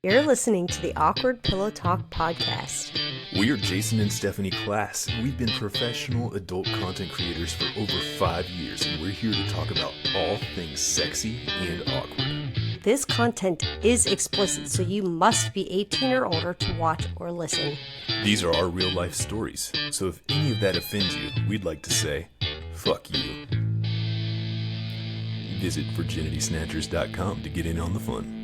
You're listening to the Awkward Pillow Talk podcast. We are Jason and Stephanie Class. We've been professional adult content creators for over 5 years, and we're here to talk about all things sexy and awkward. This content is explicit, so you must be 18 or older to watch or listen. These are our real life stories, so if any of that offends you, we'd like to say, fuck you. Visit virginitysnatchers.com to get in on the fun.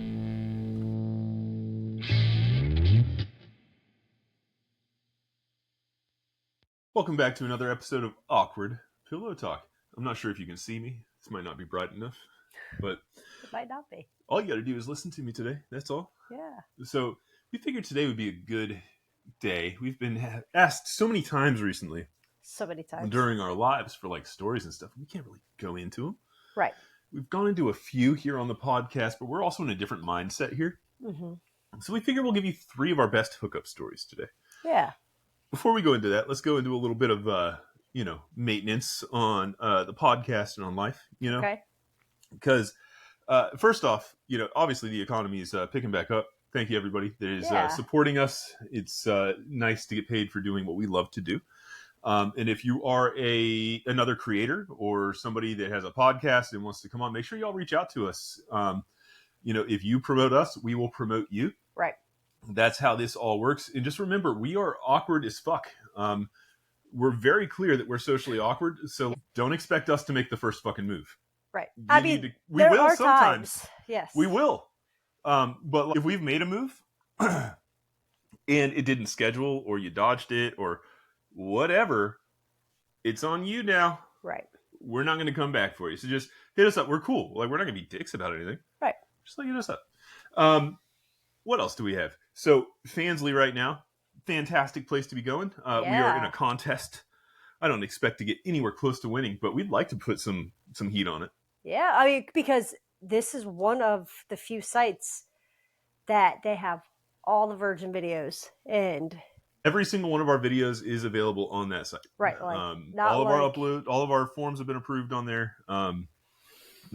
Welcome back to another episode of Awkward Pillow Talk. I'm not sure if you can see me. This might not be bright enough, but It might not be. all you got to do is listen to me today. That's all. Yeah. So we figured today would be a good day. We've been asked so many times recently So many times. during our lives for like stories and stuff. We can't really go into them. Right. We've gone into a few here on the podcast, but we're also in a different mindset here. Mm-hmm. So we figure we'll give you 3 of our best hookup stories today. Yeah. Before we go into that, let's go into a little bit of, maintenance on the podcast and on life, Okay. Because first off, obviously the economy is picking back up. Thank you, everybody that is supporting us. It's nice to get paid for doing what we love to do. And if you are another creator or somebody that has a podcast and wants to come on, make sure y'all reach out to us. If you promote us, we will promote you. Right. That's how this all works. And just remember, we are awkward as fuck. We're very clear that we're socially awkward, so don't expect us to make the first fucking move. Right. We there will are sometimes. times. Yes. We will. But if we've made a move and it didn't schedule or you dodged it or whatever, it's on you now. Right. We're not going to come back for you. So just hit us up. We're cool. Like, we're not going to be dicks about anything. Right. Just hit us up. What else do we have? So Fansly right now, fantastic place to be going. We are in a contest. I don't expect to get anywhere close to winning, but we'd like to put some heat on it. Yeah. Because this is one of the few sites that they have all the virgin videos and every single one of our videos is available on that site. Right. Like, all of our forms have been approved on there.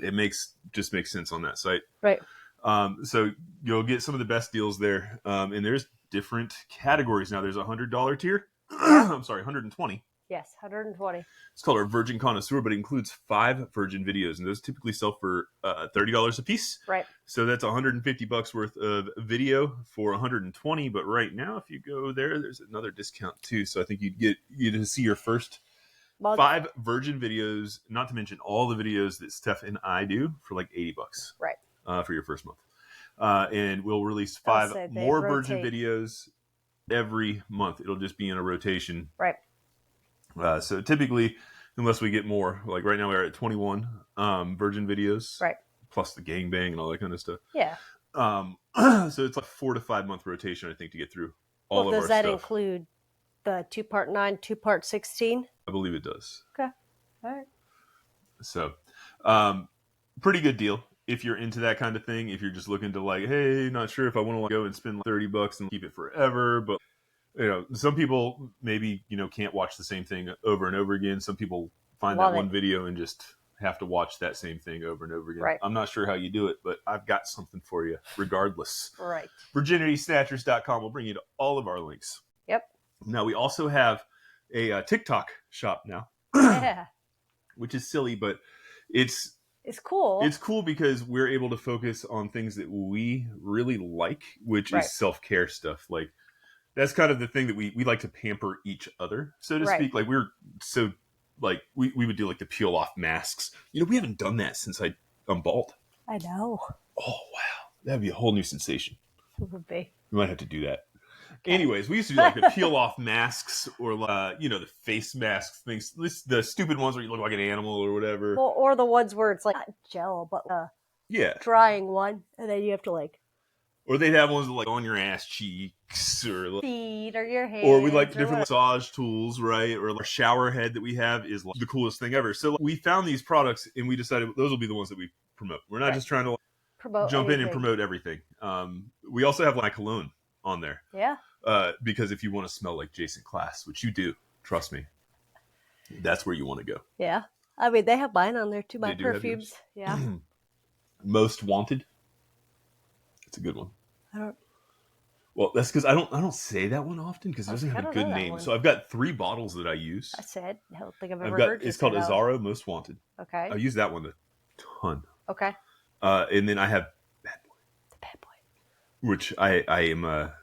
It makes sense on that site. Right. So you'll get some of the best deals there. And there's different categories now. There's a $100 tier. I'm sorry, 120. Yes, 120. It's called our Virgin Connoisseur, but it includes 5 virgin videos, and those typically sell for $30 a piece. Right. So that's $150 worth of video for 120. But right now, if you go there, there's another discount too. So I think you get to see your first 5 virgin videos, not to mention all the videos that Steph and I do for like $80. Right. For your first month. And we'll release 5 more virgin videos every month. It'll just be in a rotation. Right. So typically, unless we get more, like right now we're at 21 virgin videos. Right. Plus the gangbang and all that kind of stuff. Yeah. So it's like 4 to 5 month rotation, I think, to get through all of our stuff. Does that include the 2-part 9, 2-part 16? I believe it does. Okay. All right. So, pretty good deal. If you're into that kind of thing, if you're just looking to like, hey, not sure if I want to go and spend like $30 and keep it forever, but some people maybe, can't watch the same thing over and over again. Some people find one video and just have to watch that same thing over and over again. Right. I'm not sure how you do it, but I've got something for you regardless. Right. virginitysnatchers.com will bring you to all of our links. Yep. Now, we also have a TikTok shop now. Yeah. Which is silly, but it's cool. It's cool because we're able to focus on things that we really like, which is self-care stuff. Like, that's kind of the thing that we like to pamper each other, so to speak. Like, we're so, like, we would do, like, the peel-off masks. We haven't done that since I'm bald. I know. Oh, wow. That'd be a whole new sensation. It would be. We might have to do that. Okay. Anyways, we used to do like the peel-off masks or the face masks things. The stupid ones where you look like an animal or whatever. Well, or the ones where it's like not gel, but drying one, and then you have to like. Or they'd have ones like on your ass cheeks or like, feet or your hands. Or we like different massage tools, right? Or our shower head that we have is like the coolest thing ever. So we found these products and we decided those will be the ones that we promote. We're not just trying to jump in and promote everything. We also have like cologne on there. Yeah. Because if you want to smell like Jason Class, which you do, trust me, that's where you want to go. Yeah. They have mine on there too, my perfumes. Yeah. Most Wanted. It's a good one. Well, that's because I don't say that one often because it doesn't have a good name. One. So I've got 3 bottles that I use. I don't think I've ever heard you It's say called that. Azaro Most Wanted. Okay. I use that one a ton. Okay. And then I have Bad Boy. The Bad Boy. Which I am a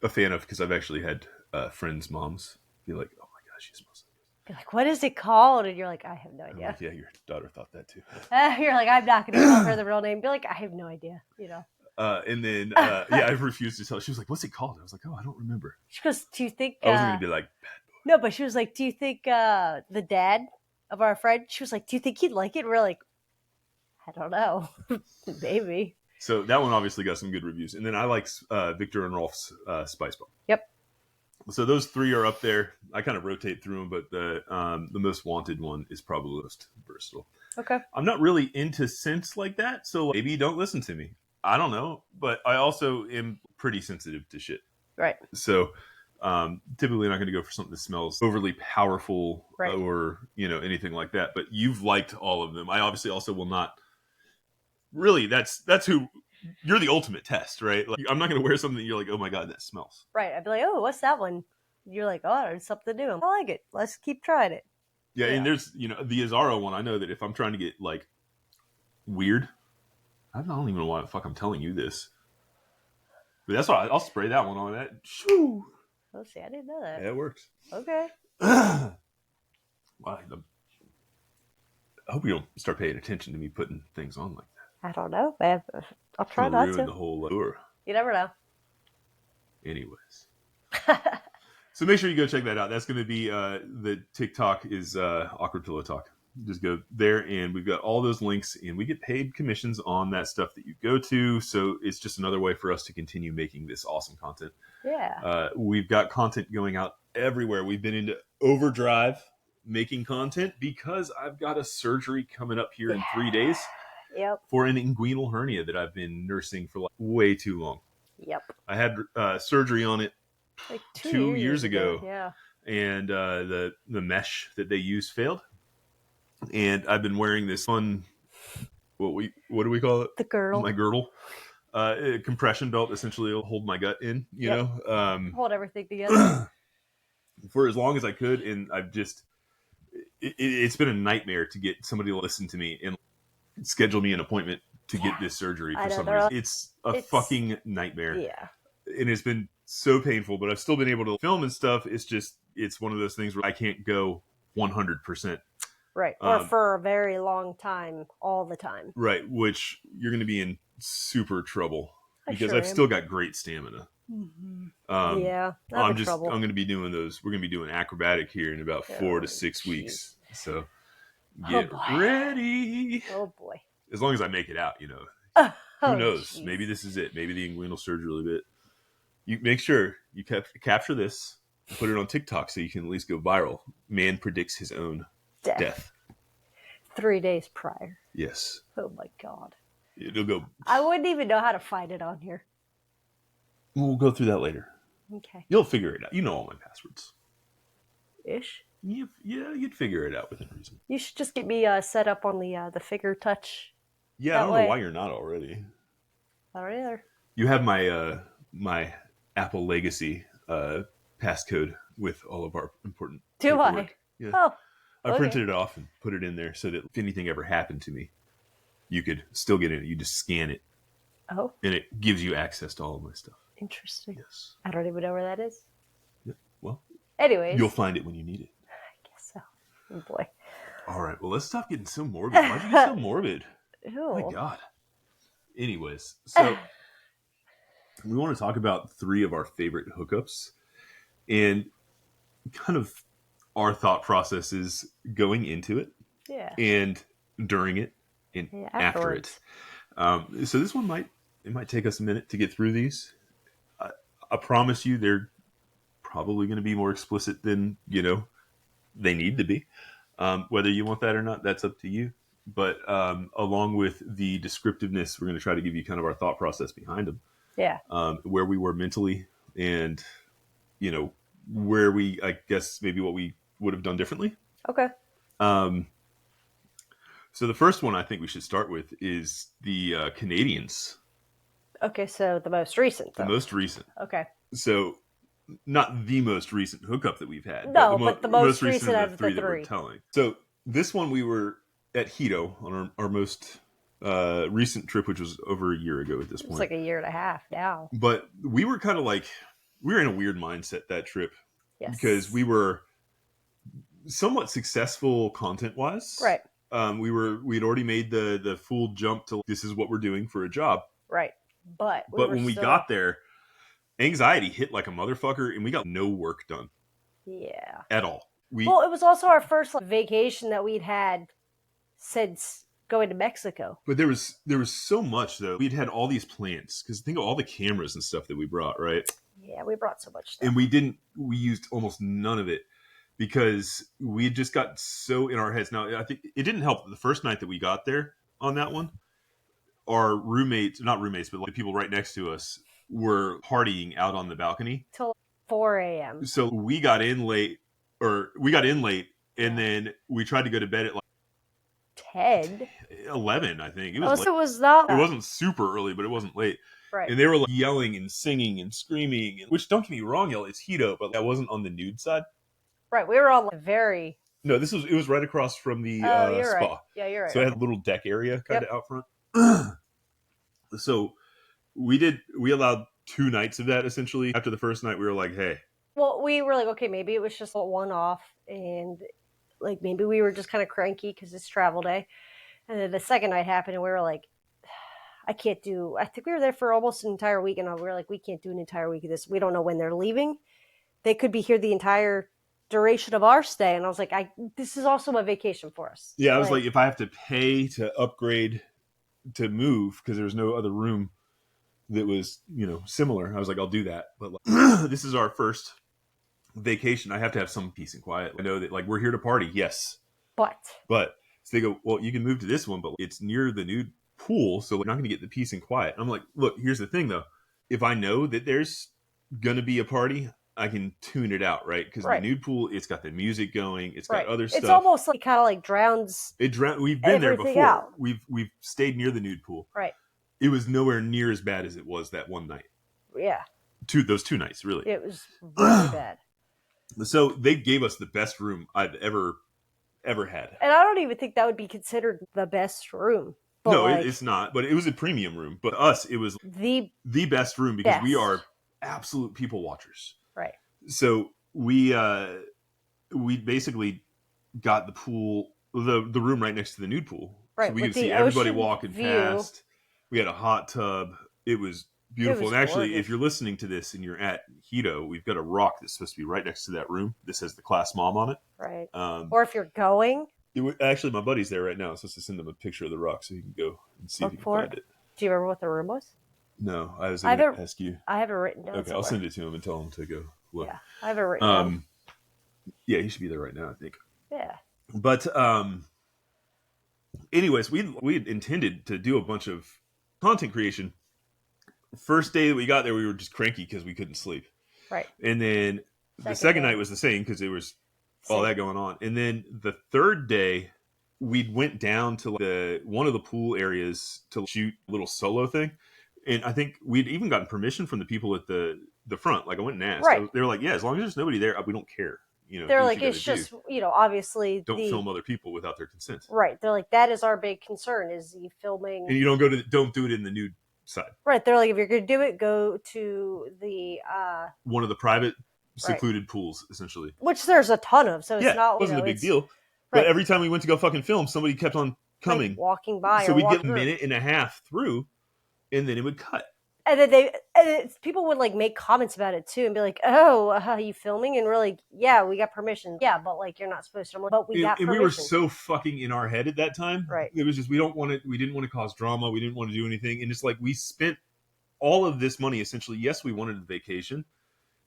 fan of because I've actually had friends' moms be like, "Oh my gosh, she smells like this." You're like, "What is it called?" And you're like, "I have no idea." Like, yeah, your daughter thought that too. You're like, "I'm not going to tell her the real name." Be like, "I have no idea." You know. And then I've refused to tell. She was like, "What's it called?" I was like, "Oh, I don't remember." She goes, "Do you think?" I wasn't going to be like, "Bad Boy." No, but she was like, "Do you think the dad of our friend?" She was like, "Do you think he'd like it?" And we're like, "I don't know, maybe." So that one obviously got some good reviews. And then I like Victor and Rolf's Spice Bomb. Yep. So those 3 are up there. I kind of rotate through them, but the Most Wanted one is probably the most versatile. Okay. I'm not really into scents like that, so maybe don't listen to me. I don't know, but I also am pretty sensitive to shit. Right. So typically not going to go for something that smells overly powerful or anything like that. But you've liked all of them. I obviously also will not. Really, that's who you're the ultimate test, right? Like, I'm not going to wear something that you're like, oh my god, that smells. Right. I'd be like, oh, what's that one? You're like, oh, there's something new. I like it. Let's keep trying it. Yeah, and there's the Azaro one. I know that if I'm trying to get like weird, I don't even know why the fuck I'm telling you this, but that's why I'll spray that one on that. Shoo. Oh, see, I didn't know that. Yeah, it works. Okay. Wow, I hope you don't start paying attention to me putting things on like that. I don't know, man. I'll try not to. Ruin the whole lure. You never know. Anyways. So make sure you go check that out. That's going to be the TikTok is Awkward Pillow Talk. Just go there, and we've got all those links, and we get paid commissions on that stuff that you go to. So it's just another way for us to continue making this awesome content. Yeah. We've got content going out everywhere. We've been into overdrive making content because I've got a surgery coming up here in 3 days. Yep. For an inguinal hernia that I've been nursing for like way too long. Yep. I had surgery on it like 2 years ago. Yeah. And the mesh that they used failed. And I've been wearing this fun, what do we call it? The girdle. My girdle. A compression belt essentially will hold my gut in, you know. Hold everything together. For as long as I could. And I've just, it's been a nightmare to get somebody to listen to me and schedule me an appointment to get this surgery for some reason. It's a fucking nightmare. Yeah. And it's been so painful, but I've still been able to film and stuff. It's one of those things where I can't go 100%. Right. Or for a very long time, all the time. Right. Which you're going to be in super trouble because I've still got great stamina. Mm-hmm. Yeah. I'm going to be doing those. We're going to be doing acrobatic here in about 4 to 6 weeks. So get ready. Oh boy. As long as I make it out, you know. Who knows? Geez. Maybe this is it. Maybe the inguinal surgery bit. You make sure you capture this and put it on TikTok so you can at least go viral. Man predicts his own death. 3 days prior. Yes. Oh my god. It'll go. I wouldn't even know how to find it on here. We'll go through that later. Okay. You'll figure it out. You know all my passwords. Ish. You'd figure it out within reason. You should just get me set up on the figure touch. Yeah, I don't know why you're not already. I don't either. You have my my Apple Legacy passcode with all of our important. Do paperwork. I? Yeah. Oh. I printed it off and put it in there so that if anything ever happened to me, you could still get in it. You just scan it. Oh. And it gives you access to all of my stuff. Interesting. Yes. I don't even know where that is. Yeah. Well. Anyways. You'll find it when you need it. I guess so. Oh boy. All right. Well, let's stop getting so morbid. Why'd you get so morbid? Ew. Oh my God. Anyways, so we want to talk about 3 of our favorite hookups and kind of our thought processes going into it, and during it, and after it. So this one might take us a minute to get through these. I promise you, they're probably going to be more explicit than they need to be. Whether you want that or not, that's up to you. But along with the descriptiveness, we're going to try to give you kind of our thought process behind them. Yeah. Where we were mentally, and where we, I guess, maybe what we would have done differently. Okay. So the first one I think we should start with is the Canadians. Okay, so the most recent, though. The most recent. Okay. So, not the most recent hookup that we've had. No, but the most recent of out the of three the that we're three. telling. So, this one we were at Hedo on our most recent trip, which was over a year ago at this point. It's like a year and a half now. But we were kind of like, we were in a weird mindset that trip. Yes. Because we were somewhat successful content-wise. Right. We'd already made the full jump to this is what we're doing for a job. Right. But when we got there, anxiety hit like a motherfucker, and we got no work done. Yeah. At all. Well, it was also our first vacation that we'd had since going to Mexico. But there was so much, though. We'd had all these plans, because think of all the cameras and stuff that we brought, right? Yeah, we brought so much stuff. And we used almost none of it, because we had just got so in our heads. Now, I think it didn't help the first night that we got there on that one. Our roommates, not roommates, but like the people right next to us were partying out on the balcony. Till 4 a.m. So we got in late, and then we tried to go to bed at like 10? 11, I think. It was not. It wasn't super early, but it wasn't late. Right. And they were like yelling and singing and screaming, which, don't get me wrong, it's Hedo, but that wasn't on the nude side. Right, we were on like very... No, it was right across from the spa. Right. Yeah, you're right. So it had a little deck area kind of out front. So we allowed 2 nights of that, essentially. After the first night, we were like, hey. Well, we were like, okay, maybe it was just a one-off, and like maybe we were just kind of cranky because it's travel day. And then the second night happened, and we were like, I think we were there for almost an entire week, and we were like, we can't do an entire week of this. We don't know when they're leaving. They could be here the entire duration of our stay. And I was like, this is also a vacation for us. Yeah, I was like, if I have to pay to upgrade to move because there's no other room that was, similar, I was like, I'll do that. But like, this is our first vacation. I have to have some peace and quiet. I know that like we're here to party, yes. But so they go, well, you can move to this one, but it's near the nude pool, so we're not going to get the peace and quiet. I'm like, look, here's the thing though. If I know that there's going to be a party, I can tune it out, right? Because the nude pool, it's got the music going, it's got other stuff. It's almost like kind of like drowns. We've been there before. Out. We've stayed near the nude pool. Right. It was nowhere near as bad as it was that one night. Yeah. Those 2 nights, really. It was really bad. So they gave us the best room I've ever had. And I don't even think that would be considered the best room. No, it's not. But it was a premium room. But us, it was the best room because we are absolute people watchers. Right. So we basically got the pool, the room right next to the nude pool. Right. So we could see everybody walking past. We had a hot tub. It was beautiful. And actually, gorgeous. If you're listening to this and you're at Hedo, we've got a rock that's supposed to be right next to that room. This has the class mom on it. Right. Or if you're going. Actually, my buddy's there right now. I'm supposed to send him a picture of the rock so he can go and see if he can find it. Do you remember what the room was? No, I was going to ask you. I have it written down. Okay, somewhere. I'll send it to him and tell him to go look. Yeah, I have it written down. Yeah, he should be there right now, I think. Yeah. But anyways, we had intended to do a bunch of content creation. First day that we got there, we were just cranky because we couldn't sleep. Right. And then the second night was the same because there was all that going on. And then the third day, we went down to one of the pool areas to shoot a little solo thing. And I think we'd even gotten permission from the people at the front. Like I went and asked. Right. They were like, yeah, as long as there's nobody there, we don't care. They're like, it's just, obviously. Don't film other people without their consent. Right. They're like, that is our big concern is the filming. And you don't do it in the nude side. Right. They're like, if you're going to do it, go to the one of the private secluded pools, essentially. Which there's a ton of, so it's not. It wasn't a big deal. But every time we went to go fucking film, somebody kept on coming, like walking by. So we'd get a minute and a half through, and then it would cut. And then people would like make comments about it too, and be like, "Oh, are you filming?" And we're like, "Yeah, we got permission." Yeah, but like you're not supposed to. I'm like, but we got permission. And we were so fucking in our head at that time. Right. It was just we didn't want to cause drama. We didn't want to do anything, and it's like we spent all of this money essentially. Yes, we wanted a vacation,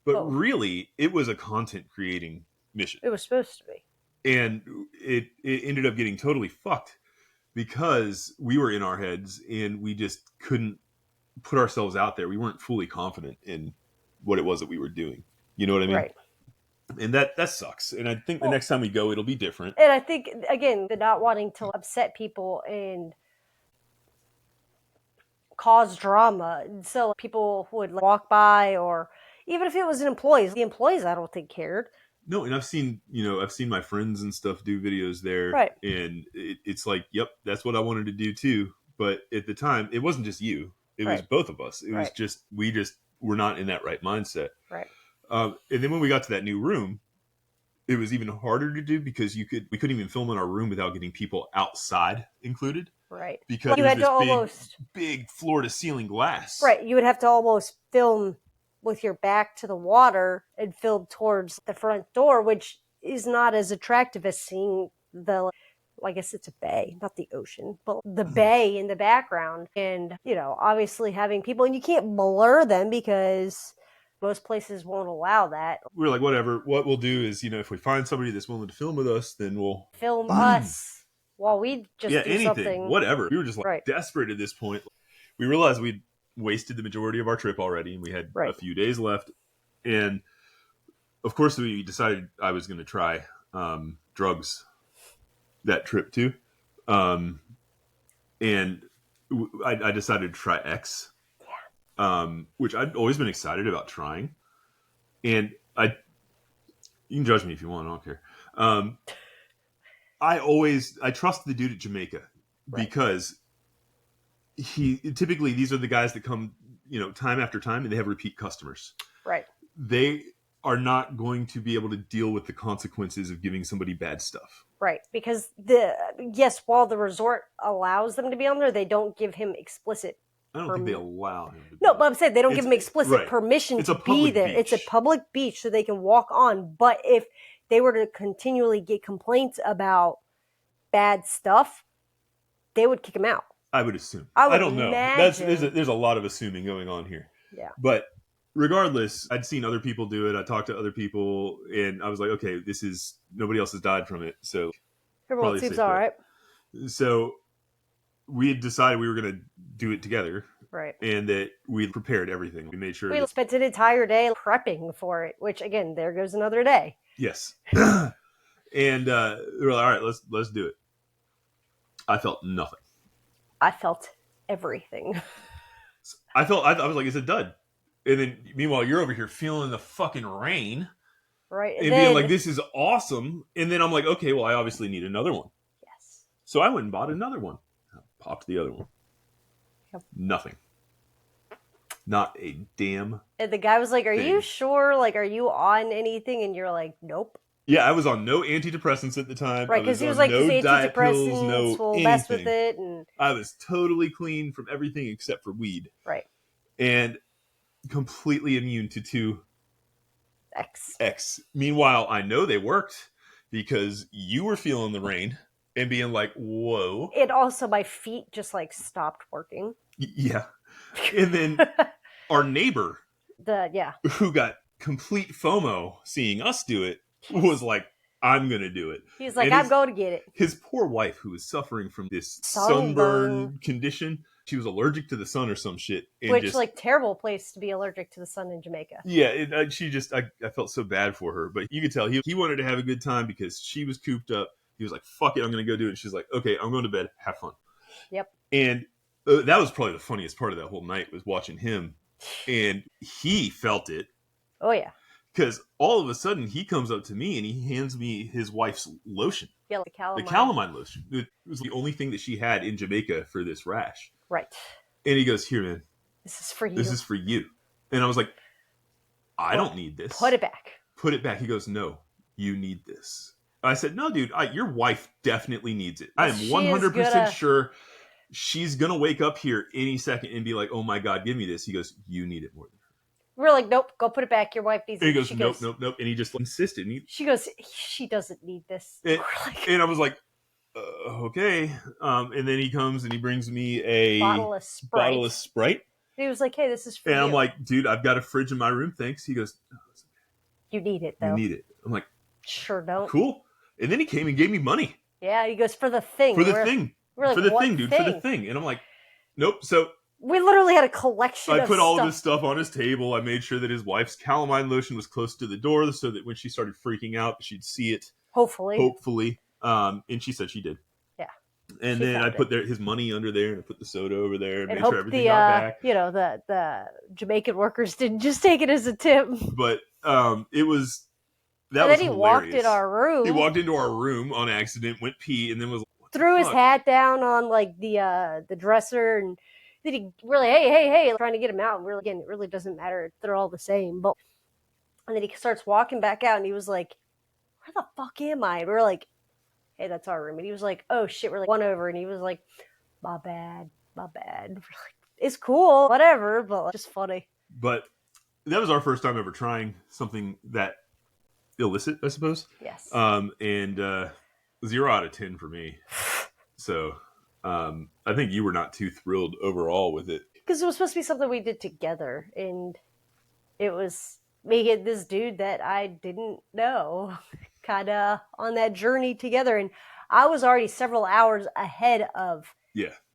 but really it was a content creating mission. It was supposed to be, and it ended up getting totally fucked because we were in our heads and we just couldn't put ourselves out there. We weren't fully confident in what it was that we were doing. You know what I mean? Right. And that sucks. And I think the next time we go, it'll be different. And I think, again, the not wanting to upset people and cause drama. So people would walk by, or even if it was an employee, the employees I don't think cared. No, and I've seen my friends and stuff do videos there, right? And it's like, yep, that's what I wanted to do too. But at the time, it wasn't just you; it was both of us. It was just we were not in that right mindset, right? And then when we got to that new room, it was even harder to do because we couldn't even film in our room without getting people outside included, right? Because you had to almost big floor to ceiling glass, right? You would have to almost film with your back to the water and film towards the front door, which is not as attractive as seeing the, I guess it's a bay, not the ocean, but the bay in the background. And, obviously having people, and you can't blur them because most places won't allow that. We're like, whatever, what we'll do is, if we find somebody that's willing to film with us, then we'll film us while we just do anything, something. Whatever. We were just like desperate at this point. We realized we'd wasted the majority of our trip already, and we had a few days left. And of course, we decided I was going to try drugs that trip too. And I decided to try X, which I'd always been excited about trying. And you can judge me if you want, I don't care. I trust the dude at Jamaica because typically these are the guys that come, time after time, and they have repeat customers. Right. They are not going to be able to deal with the consequences of giving somebody bad stuff. Right. Because while the resort allows them to be on there, they don't give him explicit. I don't think they allow him to be. No, but I'm saying they don't give him explicit permission to be there. Beach. It's a public beach, so they can walk on. But if they were to continually get complaints about bad stuff, they would kick him out. I would assume. I don't know. There's a lot of assuming going on here. Yeah. But regardless, I'd seen other people do it. I talked to other people, and I was like, okay, nobody else has died from it, so everyone seems all right. So we had decided we were going to do it together. Right. And that we prepared everything. We made sure. We spent an entire day prepping for it, which, again, there goes another day. Yes. And we were like, all right, let's do it. I felt nothing. I felt everything. I was like, it's a dud. And then, meanwhile, you're over here feeling the fucking rain. Right. And being like, this is awesome. And then I'm like, okay, well, I obviously need another one. Yes. So I went and bought another one. I popped the other one. Yep. Nothing. Not a damn. And the guy was like, are you sure? Like, are you on anything? And you're like, nope. Yeah, I was on no antidepressants at the time. Right, because he was like, no antidepressants will mess with it. And I was totally clean from everything except for weed. Right. And completely immune to 2 X. Meanwhile, I know they worked because you were feeling the rain and being like, whoa. And also my feet just like stopped working. Yeah. And then our neighbor, who got complete FOMO seeing us do it, was like, I'm going to do it. He's like, I'm going to get it. His poor wife, who was suffering from this sunburn condition, she was allergic to the sun or some shit. Which, terrible place to be allergic to the sun in Jamaica. Yeah, I felt so bad for her. But you could tell he wanted to have a good time because she was cooped up. He was like, fuck it, I'm going to go do it. And she's like, okay, I'm going to bed. Have fun. Yep. And that was probably the funniest part of that whole night was watching him. And he felt it. Oh, yeah. Because all of a sudden, he comes up to me and he hands me his wife's lotion. Yeah, the calamine lotion. It was the only thing that she had in Jamaica for this rash. Right. And he goes, here, man. This is for you. This is for you. And I was like, I don't need this. Put it back. Put it back. He goes, no, you need this. I said, no, dude, your wife definitely needs it. I am 100% sure she's going to wake up here any second and be like, oh my God, give me this. He goes, you need it more than her. We're like, nope, go put it back. Your wife needs it. And he goes, nope. And he just insisted. She goes, she doesn't need this. And I was like, okay. And then he comes and he brings me a bottle of Sprite. And he was like, hey, this is for you. And I'm like, dude, I've got a fridge in my room. Thanks. He goes, no, you need it, though. You need it. I'm like, sure don't. Cool. And then he came and gave me money. Yeah, he goes, for the thing. For the thing. We're like, for the thing, dude. For the thing. And I'm like, nope. So we literally had a collection of I put all this stuff on his table. I made sure that his wife's calamine lotion was close to the door so that when she started freaking out, she'd see it. Hopefully. And she said she did. Yeah. And then I put his money under there, and I put the soda over there, and made sure everything got back. The Jamaican workers didn't just take it as a tip. But it was and then he walked in our room. He walked into our room on accident, went pee, and then was threw his hat down on like the dresser, and then he really hey trying to get him out. And really, again, it really doesn't matter. They're all the same. But and then he starts walking back out, and he was like, "Where the fuck am I?" And we were like, "Hey, that's our room." And he was like, "Oh shit," we're like one over, and he was like, my bad. We're like, it's cool, whatever, but just funny. But that was our first time ever trying something that illicit, I suppose. Yes. And 0 out of 10 for me. So I think you were not too thrilled overall with it. Because it was supposed to be something we did together, and it was me and this dude that I didn't know kind of on that journey together. And I was already several hours ahead of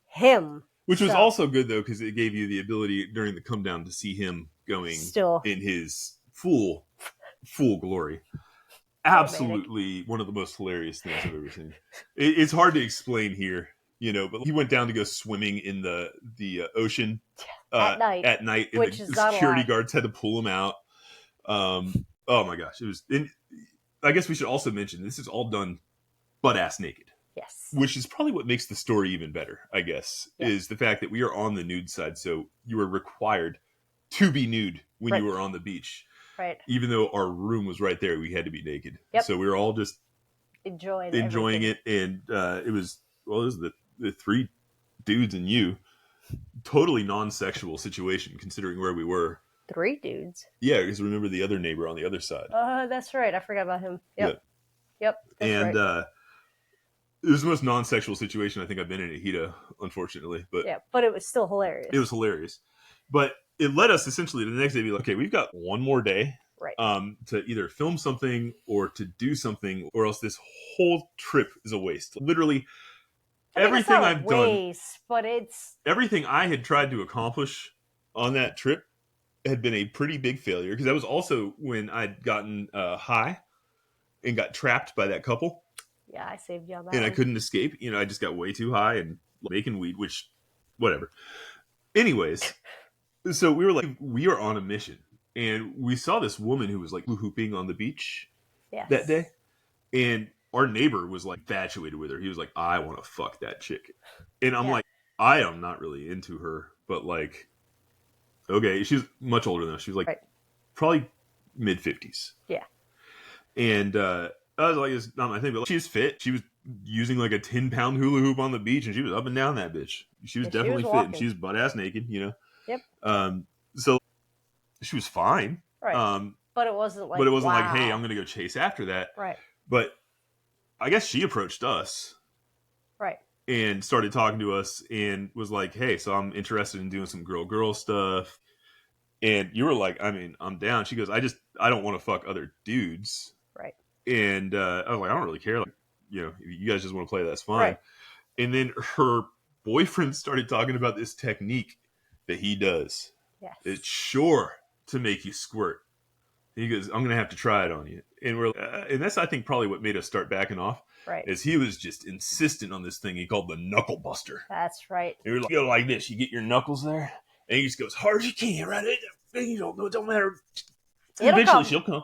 him. Which was also good, though, because it gave you the ability during the come down to see him going in his full glory. Absolutely one of the most hilarious things I've ever seen. It's hard to explain here, but he went down to go swimming in the ocean at night, and the security guards had to pull him out. Oh my gosh, it was. I guess we should also mention this is all done butt ass naked. Yes. Which is probably what makes the story even better, I guess, is the fact that we are on the nude side. So you were required to be nude when you were on the beach. Right. Even though our room was right there, we had to be naked. Yep. So we were all just enjoying it. And it was the 3 dudes and you. Totally non-sexual situation considering where we were. 3 dudes? Yeah, because remember the other neighbor on the other side. That's right. I forgot about him. Yep. And it was the most non-sexual situation I think I've been in at Hedo, unfortunately. But it was still hilarious. It was hilarious. But it led us essentially to the next day be like, okay, we've got one more day to either film something or to do something, or else this whole trip is a waste. Literally, everything I've done, but it's everything I had tried to accomplish on that trip had been a pretty big failure, because that was also when I'd gotten high and got trapped by that couple. Yeah, I saved you on that. And I couldn't escape. I just got way too high and making weed, which, whatever. Anyways, so we were like, we are on a mission. And we saw this woman who was like hooping on the beach that day. And our neighbor was like infatuated with her. He was like, I want to fuck that chick. And I'm like, I am not really into her, but like, okay. She's much older than us. She was like probably mid-50s. Yeah. And I was like, it's not my thing, but she was fit. She was using like a 10-pound hula hoop on the beach, and she was up and down that bitch. She was definitely fit, and she was butt ass naked, Yep. So she was fine. Right. But it wasn't like, hey, I'm going to go chase after that. Right. But I guess she approached us. Right. And started talking to us and was like, hey, so I'm interested in doing some girl stuff. And you were like, I mean, I'm down. She goes, I don't want to fuck other dudes. Right. And I was like, I don't really care. Like, if you guys just want to play, that's fine. Right. And then her boyfriend started talking about this technique that he does. Yes. It's sure to make you squirt. He goes, I'm going to have to try it on you. And we're and that's, I think, probably what made us start backing off. Right. Is he was just insistent on this thing he called the knuckle buster. That's right. And we're like, go like this. You get your knuckles there, and he just goes hard as you can, right? You don't know, it don't matter. Eventually she'll come.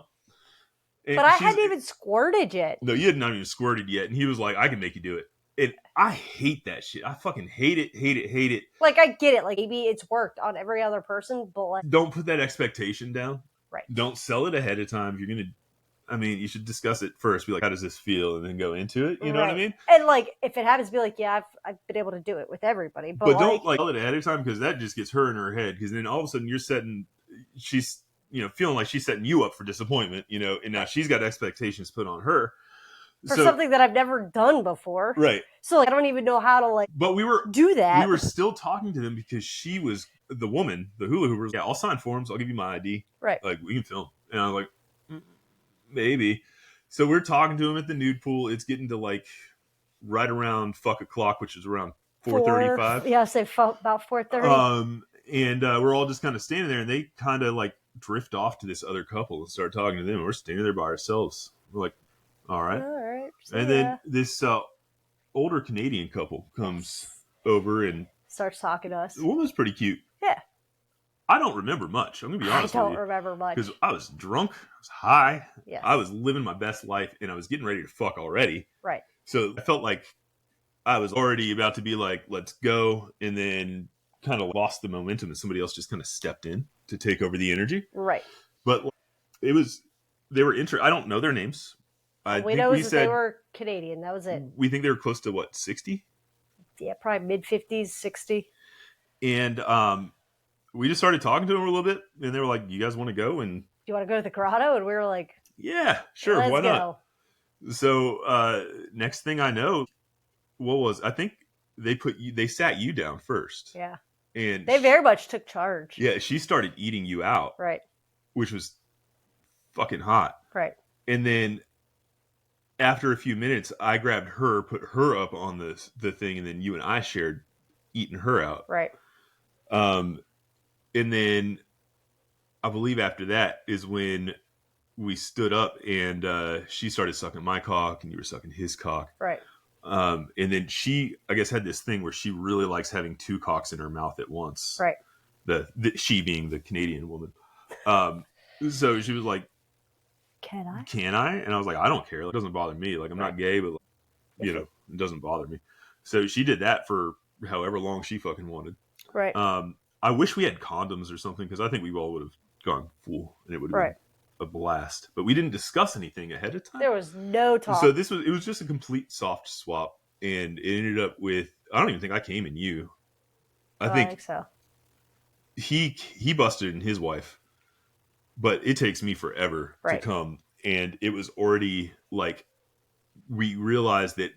And but I hadn't even squirted yet. No, you had not even squirted yet. And he was like, I can make you do it. And I hate that shit. I fucking hate it. Like, I get it. Like, maybe it's worked on every other person, but like... Don't put that expectation down. Right. Don't sell it ahead of time. If you're going to... I mean, you should discuss it first. Be like, how does this feel? And then go into it. You know what I mean? And like, if it happens, be like, yeah, I've been able to do it with everybody. But don't like sell it ahead of time, because that just gets her in her head. Because then all of a sudden you're setting... She's... feeling like she's setting you up for disappointment, and now she's got expectations put on her for something that I've never done before. Right. So like, I don't even know how to but we were do that. We were still talking to them because she was the woman, the hula hoopers. Yeah, I'll sign forms. I'll give you my ID. Right. Like, we can film. And I was like, maybe. So we're talking to him at the nude pool. It's getting to like right around fuck o'clock, which is around 4:35. Yeah, say about 4:30. And we're all just kind of standing there, and they kind of like drift off to this other couple and start talking to them. We're standing there by ourselves. We're like, all right. So, and then this older Canadian couple comes over and starts talking to us. The woman was pretty cute. Yeah. I don't remember much. I'm going to be honest with you. I don't remember much. Because I was drunk. I was high. Yes. I was living my best life, and I was getting ready to fuck already. Right. So I felt like I was already about to be like, let's go, and then kind of lost the momentum, and somebody else just kind of stepped in to take over the energy. Right. But they were I don't know their names. We know that they were Canadian. That was it. We think they were close to, 60? Yeah, probably mid-50s, 60. And we just started talking to them a little bit, and they were like, you guys want to go? And do you want to go to the grotto? And we were like, yeah, sure, why not? So next thing I know, I think they sat you down first. Yeah. And they very much took charge. Yeah, she started eating you out. Right. Which was fucking hot. Right. And then after a few minutes, I grabbed her, put her up on the thing, and then you and I shared eating her out. Right. And then I believe after that is when we stood up and she started sucking my cock and you were sucking his cock. Right. And then she, I guess, had this thing where she really likes having two cocks in her mouth at once. Right. She being the Canadian woman. So she was like, Can I? And I was like, I don't care. It doesn't bother me. Like, I'm not gay, but, it doesn't bother me. So she did that for however long she fucking wanted. Right. I wish we had condoms or something, because I think we all would have gone full and it would have been a blast. But we didn't discuss anything ahead of time. There was no talk. So it was just a complete soft swap, and it ended up with, I don't even think I came in you. I think so. He busted in his wife, but it takes me forever to come. And it was already like, we realized that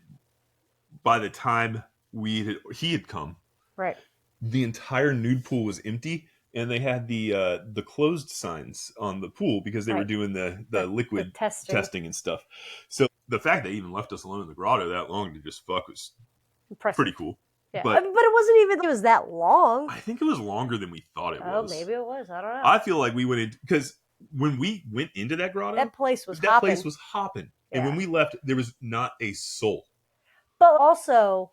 by the time he had come, right, the entire nude pool was empty, and they had the closed signs on the pool because they were doing the liquid testing and stuff. So the fact they even left us alone in the grotto that long to just fuck was impressive. Pretty cool. Yeah. But it wasn't even, it was that long. I think it was longer than we thought it was. Oh, maybe it was. I don't know. I feel like we went in, because when we went into that grotto, that place was hopping. Yeah. And when we left, there was not a soul. But also,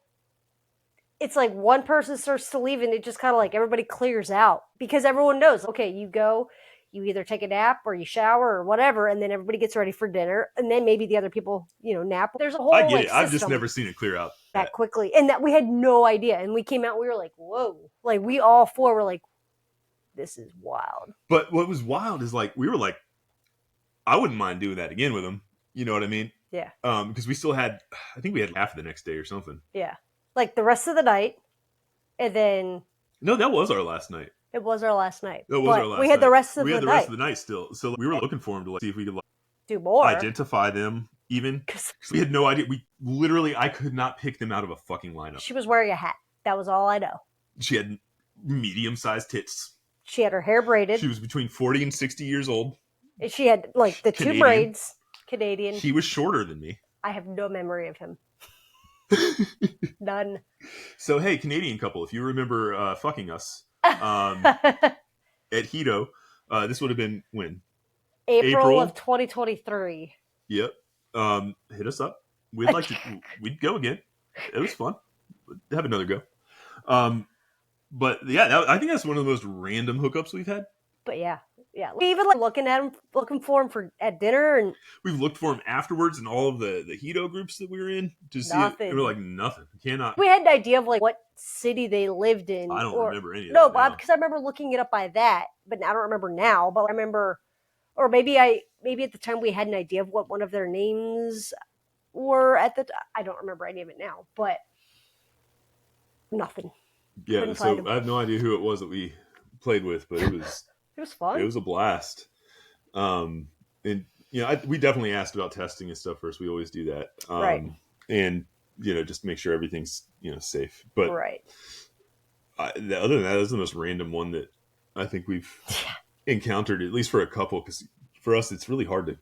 it's like one person starts to leave and it just kind of like everybody clears out, because everyone knows, okay, you go, you either take a nap or you shower or whatever, and then everybody gets ready for dinner, and then maybe the other people, nap. There's a whole I get it. I've just never seen it clear out that quickly, and that we had no idea. And we came out, we were like, whoa. Like, we all four were like, this is wild. But what was wild is, like, we were like, I wouldn't mind doing that again with them. You know what I mean? Yeah. Because we still had, I think we had half the next day or something. Yeah. Like the rest of the night, and then... No, that was our last night. It was our last night. That was our last night. We had the rest of the night. We had the rest of the night still. So we were looking for them to see if we could do more. Identify them even. Because we had no idea. I could not pick them out of a fucking lineup. She was wearing a hat. That was all I know. She had medium-sized tits. She had her hair braided. She was between 40 and 60 years old. And she had, like, the Canadian. 2 braids. Canadian. He was shorter than me. I have no memory of him. None. So, hey, Canadian couple, if you remember fucking us at Hedo, this would have been when? April of 2023. Yep. Hit us up. We'd go again. It was fun. Have another go. But yeah, I think that's one of the most random hookups we've had. But yeah. We even looking for him at dinner, and we've looked for him afterwards in all of the Hedo groups that we were in to see it. And we're like, nothing. Cannot. We had an idea of like what city they lived in. I don't remember any of that. No, because I remember looking it up by that, but I don't remember now. But I remember, or maybe at the time we had an idea of what one of their names were at the time. I don't remember any of it now, but nothing. Yeah, so I have no idea who it was that we played with, but it was... It was fun. It was a blast. And, we definitely asked about testing and stuff first. We always do that. Right. And, just make sure everything's, safe. But right. Other than that, that's the most random one that I think we've encountered, at least for a couple, because for us, it's really hard to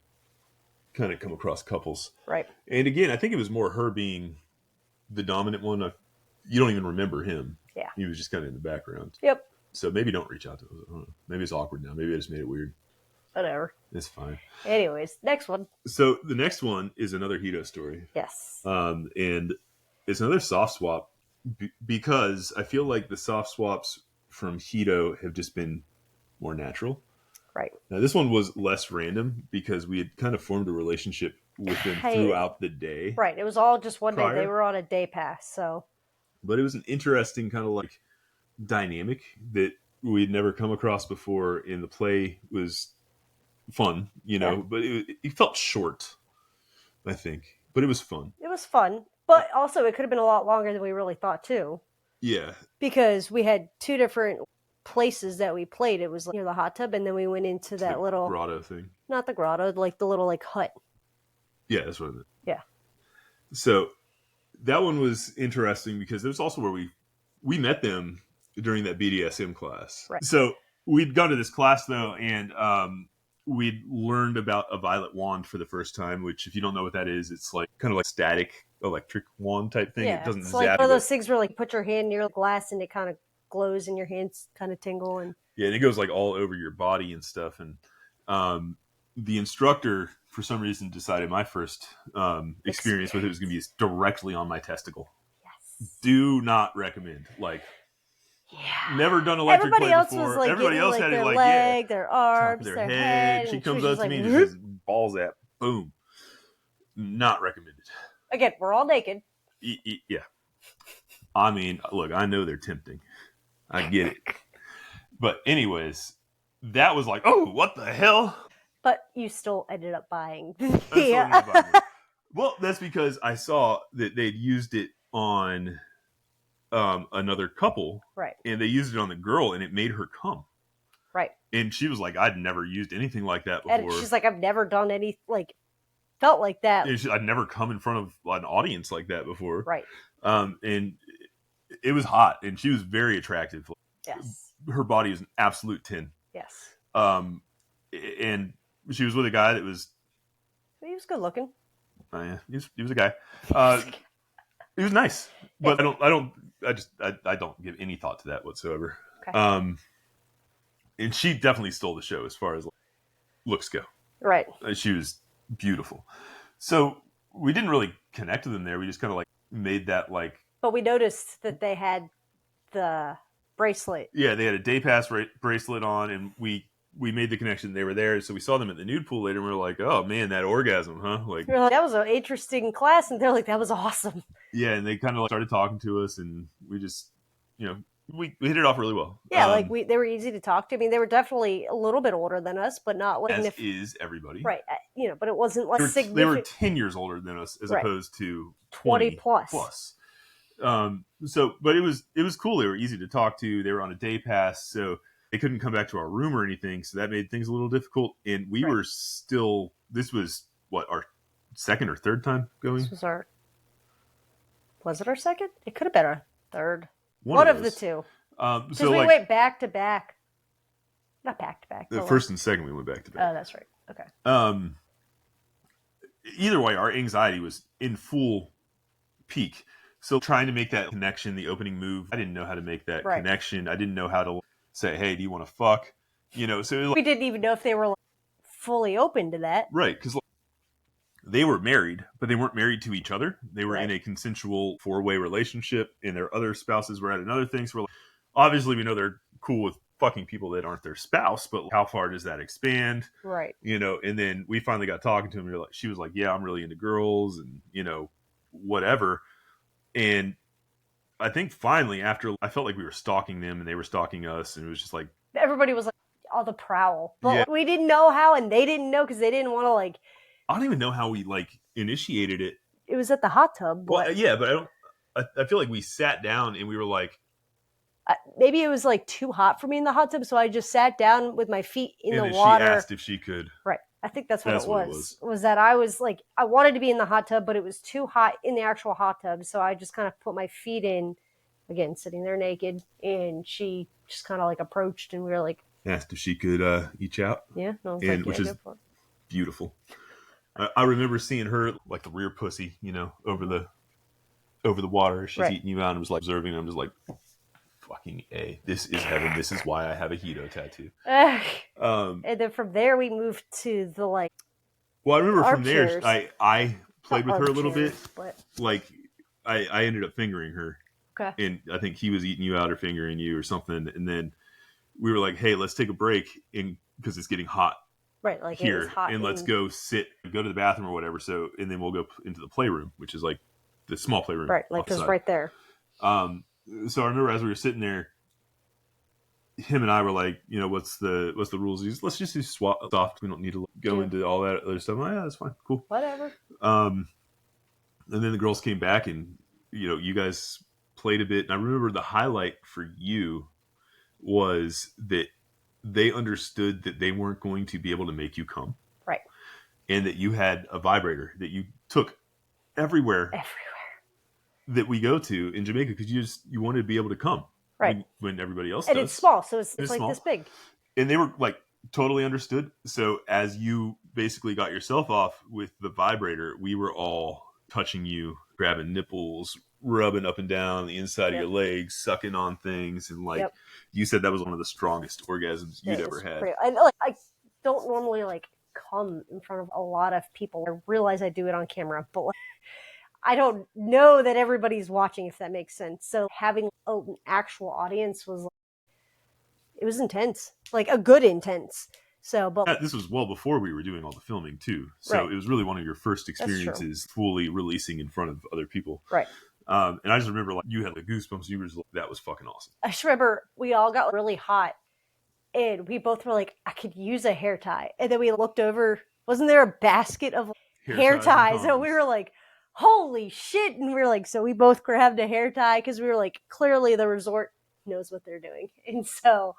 kind of come across couples. Right. And again, I think it was more her being the dominant one. You don't even remember him. Yeah. He was just kind of in the background. Yep. So maybe don't reach out to us. I don't know. Maybe it's awkward now. Maybe I just made it weird. Whatever. It's fine. Anyways, next one. So the next one is another Hedo story. Yes. And it's another soft swap because I feel like the soft swaps from Hedo have just been more natural. Right. Now, this one was less random because we had kind of formed a relationship with them throughout the day. Right. It was all just one day. They were on a day pass, so. But it was an interesting kind of like dynamic that we'd never come across before, and the play was fun, but it felt short, I think. But it was fun. It was fun, but also it could have been a lot longer than we really thought, too. Yeah. Because we had 2 different places that we played. It was near the hot tub, and then we went into that little grotto thing. Not the grotto, like the little like hut. Yeah, that's what I meant. Yeah. So that one was interesting because it was also where we met them during that BDSM class. Right. So we'd gone to this class though, and we'd learned about a violet wand for the first time. Which, if you don't know what that is, it's like kind of like static electric wand type thing. Yeah, it doesn't it's zap like one of those things where like put your hand near the glass and it kind of glows and your hands kind of tingle and yeah, and it goes like all over your body and stuff. And the instructor, for some reason, decided my first experience with it was going to be directly on my testicle. Yes. Do not recommend. Like, yeah. Never done electric Everybody play else before. was like Everybody else had their it like leg, their arms, their their head. She comes up to me and just says, balls at, boom. Not recommended. Again, we're all naked. Yeah. I mean, look, I know they're tempting. I get it. But anyways, that was like, oh, what the hell? But you still ended up buying. Well, that's because I saw that they'd used it on another couple. Right. And they used it on the girl, and it made her come. Right. And she was like, I'd never used anything like that before. And she's like, I've never done any, like, felt like that. I'd never come in front of an audience like that before. Right. And it was hot, and she was very attractive. Yes. Her body was an absolute 10. Yes. And she was with a guy that was... He was good looking. Yeah, he was a guy. He was nice, but I don't give any thought to that whatsoever. Okay. And she definitely stole the show as far as looks go. Right. She was beautiful. So we didn't really connect with them there. We just kind of like made that like... But we noticed that they had the bracelet. Yeah, they had a day pass bracelet on, and we made the connection. They were there, so we saw them at the nude pool later, and we were like, "Oh man, that orgasm, huh?" Like, that was an interesting class, and they're like, "That was awesome." Yeah, and they kind of started talking to us, and we just, we hit it off really well. Yeah, they were easy to talk to. I mean, they were definitely a little bit older than us, but not like as is everybody, right? But it wasn't like significant. They were 10 years older than us, as opposed to 20 plus. But it was cool. They were easy to talk to. They were on a day pass, so they couldn't come back to our room or anything, so that made things a little difficult. And we were still... This was, what, our second or third time going? This was Was it our second? It could have been our third. One of the two. Because we went back to back. Not back to back. The first and second we went back to back. Oh, that's right. Okay. Either way, our anxiety was in full peak. So trying to make that connection, the opening move, I didn't know how to make that connection. I didn't know how to say, hey, do you want to fuck? So it was like, we didn't even know if they were fully open to that. Right, because they were married, but they weren't married to each other. They were in a consensual 4-way relationship, and their other spouses were at another thing. So obviously we know they're cool with fucking people that aren't their spouse, but how far does that expand? Right. And then we finally got talking to him. She was like, yeah, I'm really into girls and, whatever. And I think finally, after I felt like we were stalking them and they were stalking us, and it was just like... Everybody was like on the prowl. But we didn't know how, and they didn't know because they didn't want to like... I don't even know how we initiated it. It was at the hot tub. Well, yeah, but I feel like we sat down and we were like... maybe it was like too hot for me in the hot tub, so I just sat down with my feet in the water. And she asked if she could. Right. I think that's what it was. Was that I was like, I wanted to be in the hot tub, but it was too hot in the actual hot tub. So I just kind of put my feet in, again, sitting there naked. And she just kind of like approached, and we were like... Asked if she could each out. Yeah. Which is beautiful. I remember seeing her like the rear pussy, over the water. She's eating you out, and was like observing. I'm just like... Fucking A. This is heaven. This is why I have a Hedo tattoo. And then from there we moved to the Well, I remember from there I played with her a little bit. But... I ended up fingering her. Okay. And I think he was eating you out or fingering you or something. And then we were like, hey, let's take a break because it's getting hot Right, like it was here, hot and let's go to the bathroom or whatever. So, and then we'll go into the playroom, which is like the small playroom. Right, like just right there. So I remember as we were sitting there, him and I were like, what's the rules? Let's just do soft. We don't need to go into all that other stuff. Yeah, that's fine. Cool. Whatever. And then the girls came back and, you guys played a bit. And I remember the highlight for you was that they understood that they weren't going to be able to make you come. Right. And that you had a vibrator that you took everywhere that we go to in Jamaica because you wanted to be able to come. Right. When everybody else and does. It's small, so it's like small. This big. And they were like totally understood. So as you basically got yourself off with the vibrator, we were all touching you, grabbing nipples, rubbing up and down the inside of your legs, sucking on things, and like you said, that was one of the strongest orgasms you'd ever had. I don't normally like come in front of a lot of people. I realize I do it on camera, but I don't know that everybody's watching, if that makes sense. So having an actual audience was, it was intense, like a good intense. So, but this was well before we were doing all the filming too. So it was really one of your first experiences fully releasing in front of other people. Right. And I just remember like you had the goosebumps. You were just like, that was fucking awesome. I just remember we all got really hot and we both were like, I could use a hair tie. And then we looked over, wasn't there a basket of hair ties? And we were like, holy shit. And we were like, so we both grabbed a hair tie because we were like, clearly the resort knows what they're doing. And so,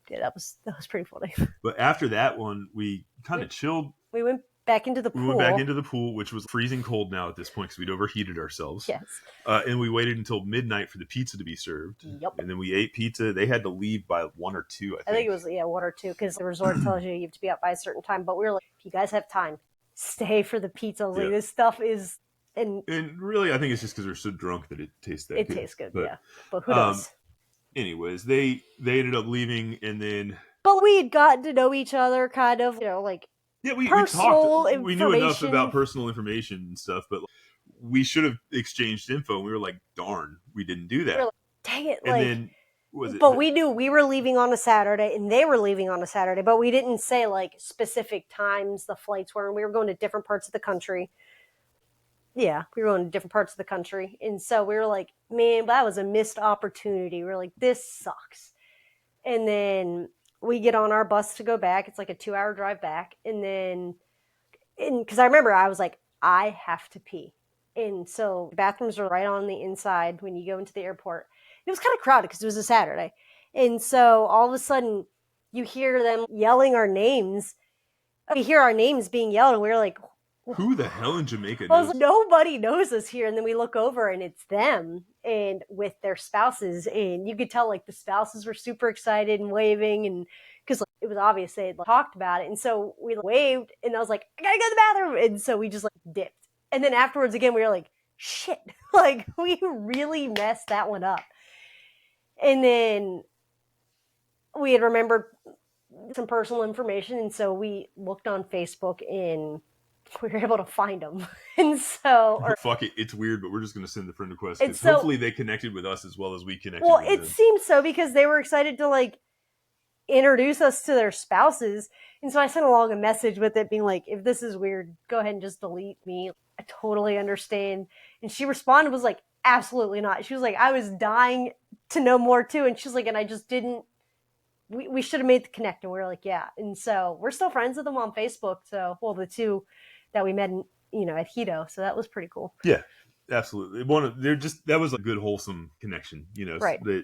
yeah, that was pretty funny. But after that one, we kind of chilled. We went back into the pool. We went back into the pool, which was freezing cold now at this point because we'd overheated ourselves. Yes. And we waited until midnight for the pizza to be served. Yep. And then we ate pizza. They had to leave by 1 or 2, I think it was, 1 or 2, because the resort tells you have to be out by a certain time. But we were like, if you guys have time, stay for the pizza. I was like, this stuff is... And really, I think it's just because we're so drunk that it tastes that good. It tastes good, but, But who knows? Anyways, they ended up leaving, and then... But we had gotten to know each other, kind of, like... Yeah, we talked. We knew enough about personal information and stuff, but we should have exchanged info. And we were like, darn, we didn't do that. We were like, dang it. And then, But we knew we were leaving on a Saturday, and they were leaving on a Saturday, but we didn't say, like, specific times the flights were, and we were going to different parts of the country. Yeah, we were going to different parts of the country. And so we were like, man, that was a missed opportunity. We were like, this sucks. And then we get on our bus to go back. It's like a 2-hour drive back. And then, because I remember I was like, I have to pee. And so the bathrooms are right on the inside when you go into the airport. It was kind of crowded because it was a Saturday. And so all of a sudden you hear them yelling our names. We hear our names being yelled, and we were like, who the hell in Jamaica knows? I was like, nobody knows us here. And then we look over and it's them and with their spouses. And you could tell like the spouses were super excited and waving, and because like, it was obvious they had talked about it. And so we waved, and I was like, I gotta go to the bathroom. And so we just like dipped. And then afterwards again, we were like, shit, like we really messed that one up. And then we had remembered some personal information. And so we looked on Facebook and we were able to find them. And so... fuck it, it's weird, but we're just going to send the friend request, because hopefully they connected with us as well as we connected with them. Well, it seems so, because they were excited to, like, introduce us to their spouses. And so I sent along a message with it being like, if this is weird, go ahead and just delete me. I totally understand. And she responded, was like, absolutely not. She was like, I was dying to know more too. And she's like, and I just didn't... We should have made the connect. And we were like, yeah. And so we're still friends with them on Facebook. So, well, the two that we met in, at Hedo. So that was pretty cool. Yeah, absolutely. That was a good, wholesome connection, right. That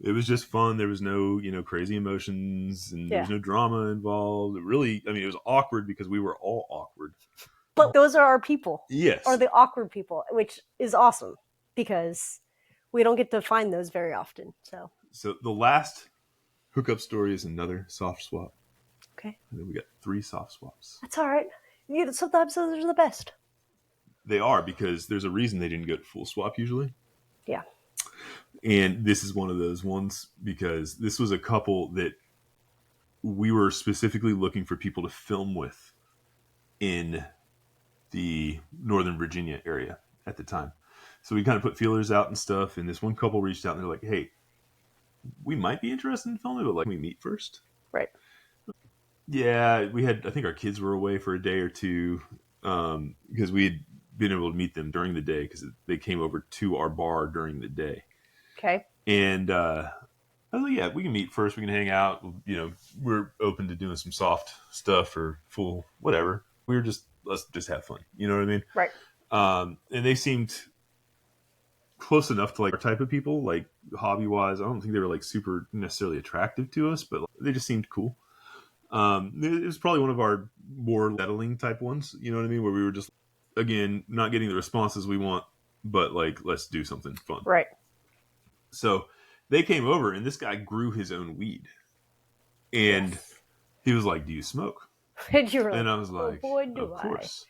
it was just fun. There was no, crazy emotions, and there was no drama involved. It really, it was awkward because we were all awkward. But those are our people. Yes. Or the awkward people, which is awesome because we don't get to find those very often. So the last hookup story is another soft swap. Okay. And then we got 3 soft swaps. That's all right. Sometimes those are the best. They are, because there's a reason they didn't go to full swap usually. Yeah. And this is one of those ones, because this was a couple that we were specifically looking for people to film with in the Northern Virginia area. at the time. So we kind of put feelers out and stuff. And this one couple reached out and they're like, "Hey, we might be interested in filming, but like, can we meet first?" Right. Yeah, we had. I think our kids were away for a day or two because we had been able to meet them during the day because they came over to our bar during the day. Okay. And I was like, "Yeah, we can meet first. We can hang out. You know, we're open to doing some soft stuff or full whatever. We were just let's just have fun. You know what I mean?" Right. And they seemed close enough to like our type of people, like hobby wise. I don't think they were like super necessarily attractive to us, but they just seemed cool. It was probably one of our more settling type ones, you know what I mean? Where we were just, again, not getting the responses we want, but like, let's do something fun. Right. So they came over and this guy grew his own weed. And he was like, "Do you smoke?" And you were like, and I was like, "Oh boy, do "Of course."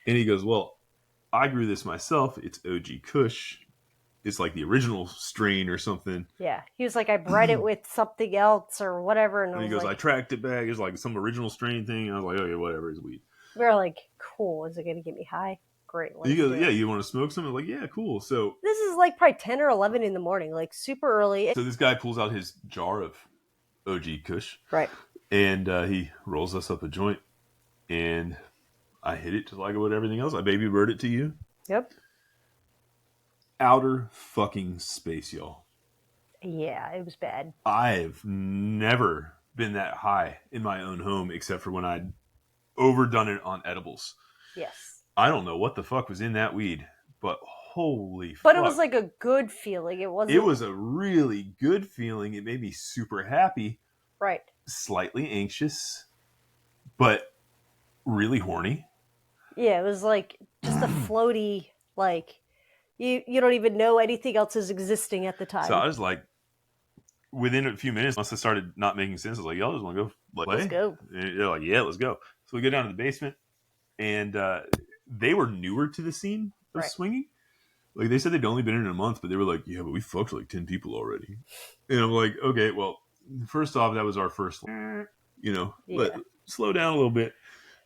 And he goes, "Well, I grew this myself. It's OG Kush. It's like the original strain or something." Yeah. He was like, "I bred it with something else or whatever." And he goes, "I tracked it back. It's like some original strain thing." And I was like, "Okay, whatever. It's weed." We were like, "Cool. Is it going to get me high? Great." He goes, "Yeah, you want to smoke some?" I'm like, "Yeah, cool." So this is like probably 10 or 11 in the morning, like super early. So this guy pulls out his jar of OG Kush. Right. And he rolls us up a joint. And I hit it just like I would everything else. I baby bird it to you. Yep. Outer fucking space, y'all. Yeah, it was bad. I've never been that high in my own home except for when I'd overdone it on edibles. Yes. I don't know what the fuck was in that weed, but holy fuck. But it was like a good feeling. It wasn't. It was a really good feeling. It made me super happy. Right. Slightly anxious, but really horny. Yeah, it was like just a floaty, like you don't even know anything else is existing at the time. So I was like, within a few minutes, once it started not making sense, I was like, "Y'all just want to go play?" Let's go. And they're like, "Yeah, let's go." So we go down to the basement, and they were newer to the scene of swinging. Like they said they'd only been in a month, but they were like, "Yeah, but we fucked like 10 people already." And I'm like, "Okay, well, first off, that was our first, but slow down a little bit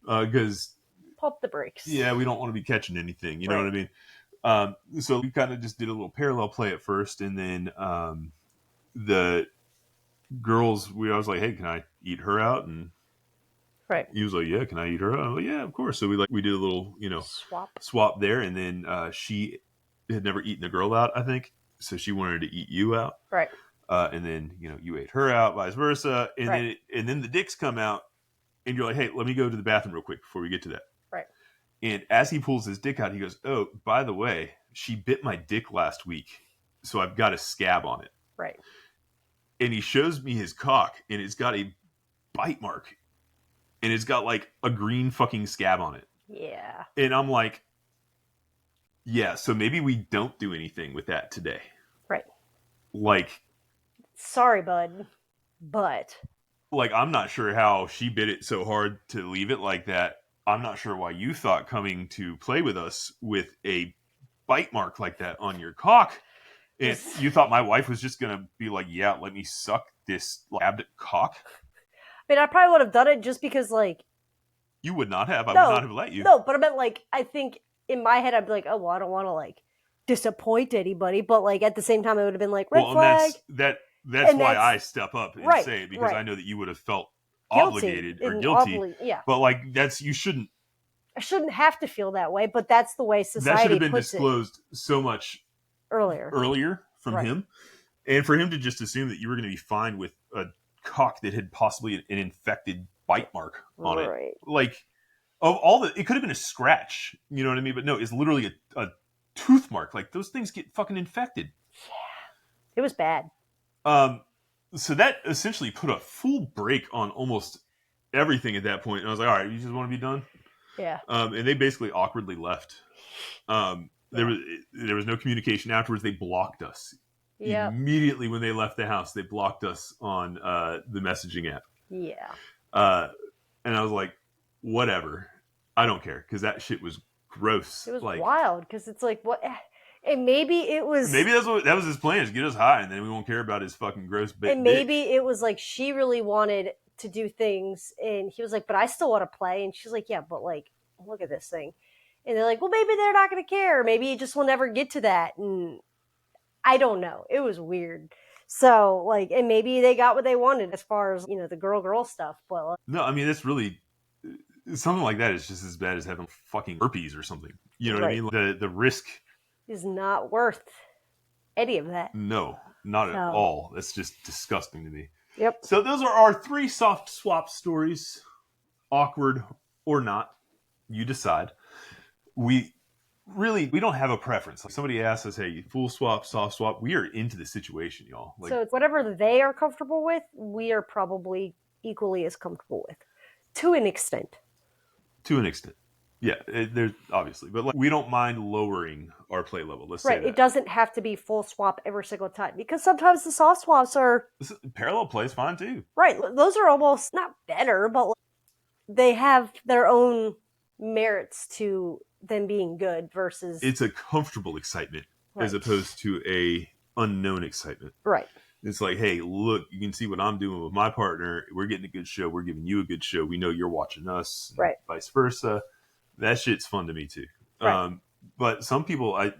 because pump the brakes. Yeah, we don't want to be catching anything. You know what I mean? So we kind of just did a little parallel play at first, and then the girls, I was like, "Hey, can I eat her out?" And he was like, "Yeah, can I eat her out?" I was like, "Yeah, of course." So we did a little, swap there, and then she had never eaten a girl out, I think, so she wanted to eat you out, right? And then you ate her out, vice versa, and then the dicks come out, and you're like, "Hey, let me go to the bathroom real quick before we get to that." Right. And as he pulls his dick out, he goes, "Oh, by the way, she bit my dick last week, so I've got a scab on it." Right. And he shows me his cock, and it's got a bite mark, and it's got like a green fucking scab on it. Yeah. And I'm like, yeah, so maybe we don't do anything with that today. Right. Like, sorry, bud, but like, I'm not sure how she bit it so hard to leave it like that. I'm not sure why you thought coming to play with us with a bite mark like that on your cock, and you thought my wife was just gonna be like, "Yeah, let me suck this labbed cock." I mean, I probably would have done it just because, like, you would not have. I would not have let you. No, but I meant, like, I think in my head I'd be like, "Oh, well, I don't want to like disappoint anybody," but like at the same time, it would have been like red flag. That's why I step up and say it, because I know that you would have felt obligated or guilty. But like you shouldn't. I shouldn't have to feel that way, but that's the way society. That should have been disclosed so much earlier from him, and for him to just assume that you were going to be fine with a cock that had possibly an infected bite mark on it. Like, of all it could have been a scratch, you know what I mean? But no, it's literally a tooth mark. Like, those things get fucking infected. Yeah, it was bad. So that essentially put a full break on almost everything at that point. And I was like, "All right, you just want to be done?" Yeah. And they basically awkwardly left. There was no communication afterwards. They blocked us. Yeah. Immediately when they left the house, they blocked us on the messaging app. Yeah. And I was like, whatever. I don't care, because that shit was gross. It was like, wild, because it's like, what? And maybe it was... Maybe that was his plan, is get us high, and then we won't care about his fucking gross bit. And maybe it was like, she really wanted to do things, and he was like, "But I still want to play." And she's like, "Yeah, but like, look at this thing." And they're like, well, maybe they're not going to care. Maybe it just will never get to that. And I don't know. It was weird. So, like, and maybe they got what they wanted as far as, the girl stuff. But no, I mean, that's really, something like that is just as bad as having fucking herpes or something. You know what I mean? The risk is not worth any of that. No, not at all. That's just disgusting to me. Yep. So those are our 3 soft swap stories. Awkward or not, you decide. We don't have a preference. Like somebody asks us, hey, full swap, soft swap, we are into the situation, y'all. Like, so it's whatever they are comfortable with, we are probably equally as comfortable with, to an extent. Yeah, there's obviously, but like, we don't mind lowering our play level. Let's say that. It doesn't have to be full swap every single time, because sometimes the soft swaps are parallel play is fine too. Right, those are almost not better, but they have their own merits to them being good versus it's a comfortable excitement as opposed to a unknown excitement. Right. It's like, hey, look, you can see what I'm doing with my partner. We're getting a good show. We're giving you a good show. We know you're watching us. Right. Vice versa. That shit's fun to me too. Right. But some people,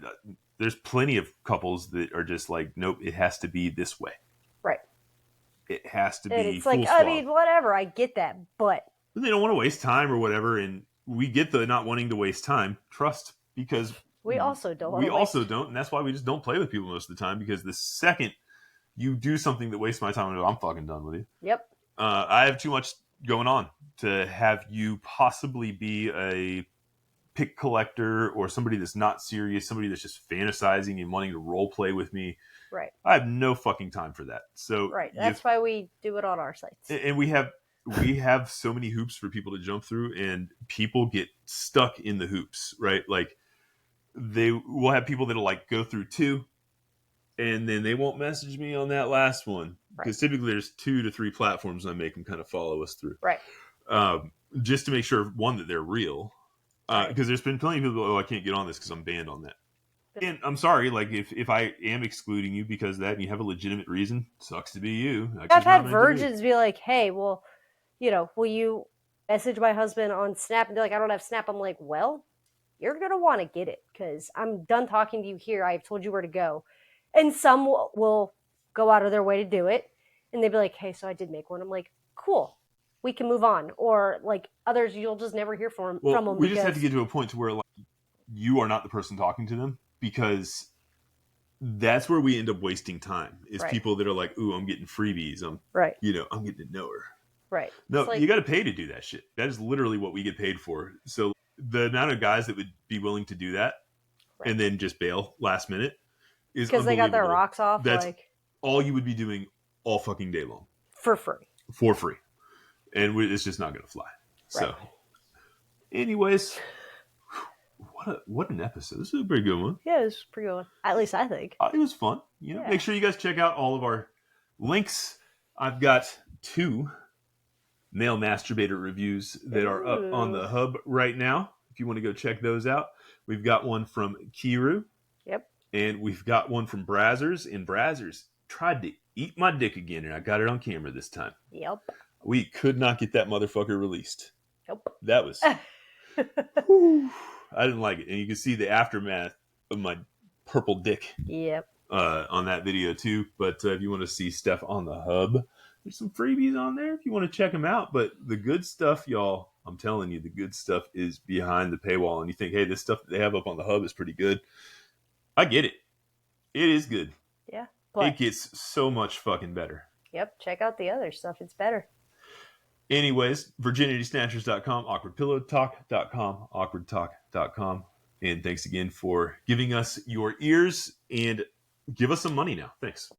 there's plenty of couples that are just like, nope, it has to be this way. Right. It has to be. And it's like, I mean, whatever, I get that, but they don't want to waste time or whatever, and we get the not wanting to waste time. Trust, because we also don't. We also don't, and that's why we just don't play with people most of the time. Because the second you do something that wastes my time, I'm fucking done with you. Yep. I have too much going on to have you possibly be a pick collector or somebody that's not serious, somebody that's just fantasizing and wanting to role play with me. Right. I have no fucking time for that. So that's why we do it on our sites. And we have so many hoops for people to jump through, and people get stuck in the hoops, right? Like we'll have people that'll like go through 2, and then they won't message me on that last one, because typically there's 2 to 3 platforms I make them kind of follow us through, right? Just to make sure, one, that they're real, because there's been plenty of people go, oh, I can't get on this because I'm banned on that. And I'm sorry, like if I am excluding you because of that, and you have a legitimate reason, sucks to be you. I've had virgins be like, hey, well, will you message my husband on Snap? And they're like, I don't have Snap. I'm like, well, you're going to want to get it, because I'm done talking to you here. I've told you where to go. And some will go out of their way to do it. And they'd be like, hey, so I did make one. I'm like, cool, we can move on. Or like others, you'll just never hear from them. We just have to get to a point to where like, you are not the person talking to them, because that's where we end up wasting time, is people that are like, ooh, I'm getting freebies. I'm getting to know her. Right. No, you got to pay to do that shit. That is literally what we get paid for. So the amount of guys that would be willing to do that and then just bail last minute is because they got their rocks off. That's all you would be doing all fucking day long. For free. And it's just not going to fly. So anyways, what an episode. This is a pretty good one. Yeah, it was a pretty good one. At least I think. It was fun. Make sure you guys check out all of our links. I've got 2 male masturbator reviews that are up on the hub right now. If you want to go check those out, we've got one from Kiru. Yep. And we've got one from Brazzers. And Brazzers tried to eat my dick again, and I got it on camera this time. Yep. We could not get that motherfucker released. Nope. That was... I didn't like it. And you can see the aftermath of my purple dick. Yep. On that video too. But if you want to see stuff on the hub, there's some freebies on there if you want to check them out. But the good stuff, y'all, I'm telling you, the good stuff is behind the paywall. And you think, hey, this stuff that they have up on the hub is pretty good. I get it. It is good. Yeah. It gets so much fucking better. Yep. Check out the other stuff. It's better. Anyways, virginitysnatchers.com, awkwardpillowtalk.com, awkwardtalk.com. And thanks again for giving us your ears, and give us some money now. Thanks.